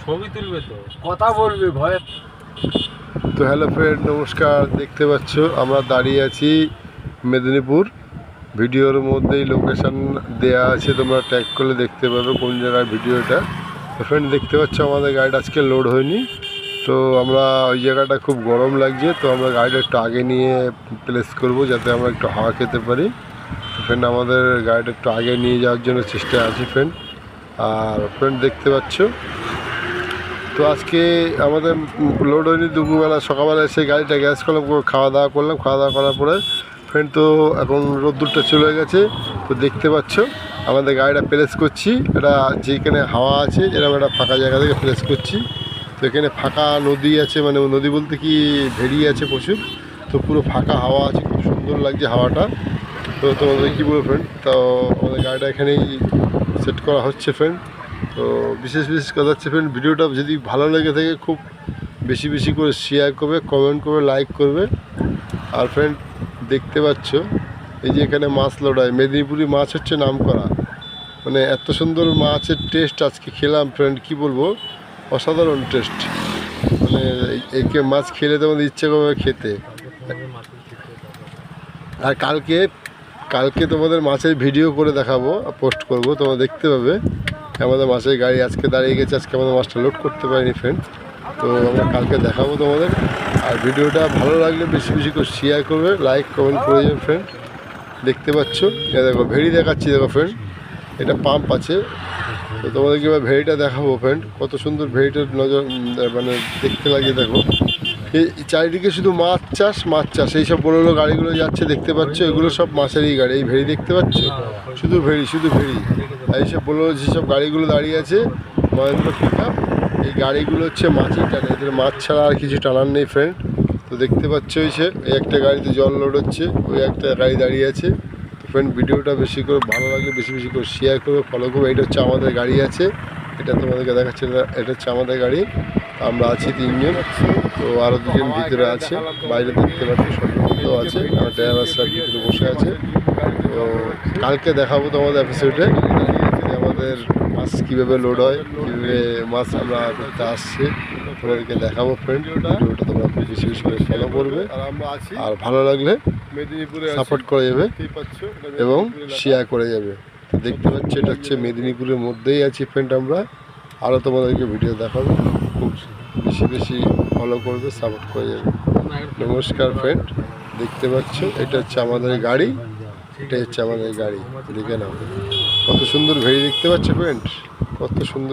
ছবি তুলবে তো, কথা বলবে ভয়ে। তো হ্যালো ফ্রেন্ড, নমস্কার। দেখতে পাচ্ছ আমরা দাঁড়িয়ে আছি মেদিনীপুর। ভিডিওর মধ্যেই লোকেশন দেয়া আছে, তোমরা ট্যাগ করলে দেখতে পাবে কোন জায়গায় ভিডিওটা। তো ফ্রেন্ড দেখতে পাচ্ছ আমাদের গাড়িটা আজকে লোড হয়নি, তো আমরা ওই জায়গাটা খুব গরম লাগছে, তো আমরা গাড়িটা একটু আগে নিয়ে প্লেস করব যাতে আমরা একটু হাওয়া খেতে পারি। তো ফ্রেন্ড আমাদের গাড়িটা একটু আগে নিয়ে যাওয়ার জন্য চেষ্টায় আছি ফ্রেন্ড। আর ফ্রেন্ড দেখতে পাচ্ছ তো আজকে আমাদের লোড হয়নি। দুপুরবেলা সকালবেলা এসে গাড়িটা গ্যাস করলাম, খাওয়া দাওয়া করলাম। খাওয়া দাওয়া করার পরে ফ্রেন্ড তো এখন রোদ্দুরটা চলে গেছে। তো দেখতে পাচ্ছ আমাদের গাড়িটা প্লেস করছি, এটা যেখানে হাওয়া আছে এরকম একটা ফাঁকা জায়গা থেকে প্লেস করছি। তো এখানে ফাঁকা নদী আছে, মানে নদী বলতে কি ভেড়ি আছে প্রচুর। তো পুরো ফাঁকা হাওয়া আছে, খুব সুন্দর লাগছে হাওয়াটা। তো তোমাদের কী বলবো ফ্রেন্ড, তো আমাদের গাড়িটা এখানেই সেট করা হচ্ছে ফ্রেন্ড। তো বিশেষ কথা হচ্ছে ফ্রেন্ড, ভিডিওটা যদি ভালো লেগে থাকে খুব বেশি বেশি করে শেয়ার করবে, কমেন্ট করবে, লাইক করবে। আর ফ্রেন্ড দেখতে পাচ্ছ এই যে এখানে মাছ লোড হয়, মেদিনীপুরি মাছ হচ্ছে নাম করা। মানে এত সুন্দর মাছের টেস্ট আজকে খেলাম ফ্রেন্ড, কি বলবো, অসাধারণ টেস্ট। মানে একে মাছ খেলে তোমাদের ইচ্ছে করবে খেতে। আর কালকে তোমাদের মাছের ভিডিও করে দেখাবো, পোস্ট করব, তোমরা দেখতে পাবে। আমাদের মাছের গাড়ি আজকে দাঁড়িয়ে গেছে, আজকে আমাদের মাছটা লোড করতে পারিনি ফ্রেন্ড। তো আমরা কালকে দেখাবো তোমাদের। আর ভিডিওটা ভালো লাগলে বেশি বেশি করে শেয়ার করবে, লাইক কমেন্ট করে যাবে ফ্রেন্ড। দেখতে পাচ্ছ এ দেখো ভেড়ি দেখাচ্ছি, দেখো ফ্রেন্ড এটা পাম্প আছে। তো তোমাদেরকে এবার ভেড়িটা দেখাবো ফ্রেন্ড, কত সুন্দর ভেড়িটার নজর মানে দেখতে লাগে। দেখো এই চারিদিকে শুধু মাছ চাষ, এইসব বড় বড় গাড়িগুলো যাচ্ছে দেখতে পাচ্ছ, এগুলো সব মাছেরই গাড়ি। এই ভেড়ি দেখতে পাচ্ছ, শুধু ভেড়ি। আর এইসব বড় যেসব গাড়িগুলো দাঁড়িয়ে আছে মহেন্দ্র পিকআপ, এই গাড়িগুলো হচ্ছে মাছই টানে, এদের মাছ ছাড়া আর কিছু টানার নেই ফ্রেন্ড। তো দেখতে পাচ্ছ হয়েছে এই একটা গাড়িতে জল লোড হচ্ছে, ওই একটা গাড়ি দাঁড়িয়ে আছে। তো ফ্রেন্ড ভিডিওটা বেশি করে ভালো লাগলে বেশি বেশি করে শেয়ার করবে, ফলো করবে। এটা হচ্ছে আমাদের গাড়ি আছে, এটা তোমাদেরকে দেখাচ্ছে, এটা হচ্ছে আমাদের গাড়ি। আমরা আছি 3 জন, তো আরও 2 জন ভিতরে আছে, বাইরে দেখতে পাচ্ছি সন্ধ্যা আছে, আর ড্রাইভার স্যার ভিতরে বসে আছে। তো কালকে দেখাবো তোমাদের এপিসোডে আমাদের মাছ কীভাবে লোড হয়, কীভাবে মাছ আমরা করতে আসছে, তোমাদেরকে দেখাবো ফ্রেন্ড। ভিডিওটা তোমরা বেশি বেশি করে ফলো করবে, আর ভালো লাগলে মেদিনীপুরে সাপোর্ট করে যাবে এবং শেয়ার করে যাবে। তো দেখতে পাচ্ছ এটা হচ্ছে মেদিনীপুরের মধ্যেই আছি ফ্রেন্ড আমরা। আরও তোমাদেরকে ভিডিও দেখাবো, খুব বেশি বেশি ফলো করবে, সাপোর্ট করে যাবে। নমস্কার ফ্রেন্ড, দেখতে পাচ্ছ এটা হচ্ছে আমাদের গাড়ি, এটা হচ্ছে আমাদের গাড়ি। দেখে নাও কত সুন্দর ভেড়ি দেখতে পাচ্ছ ফ্রেন্ড, কত সুন্দর।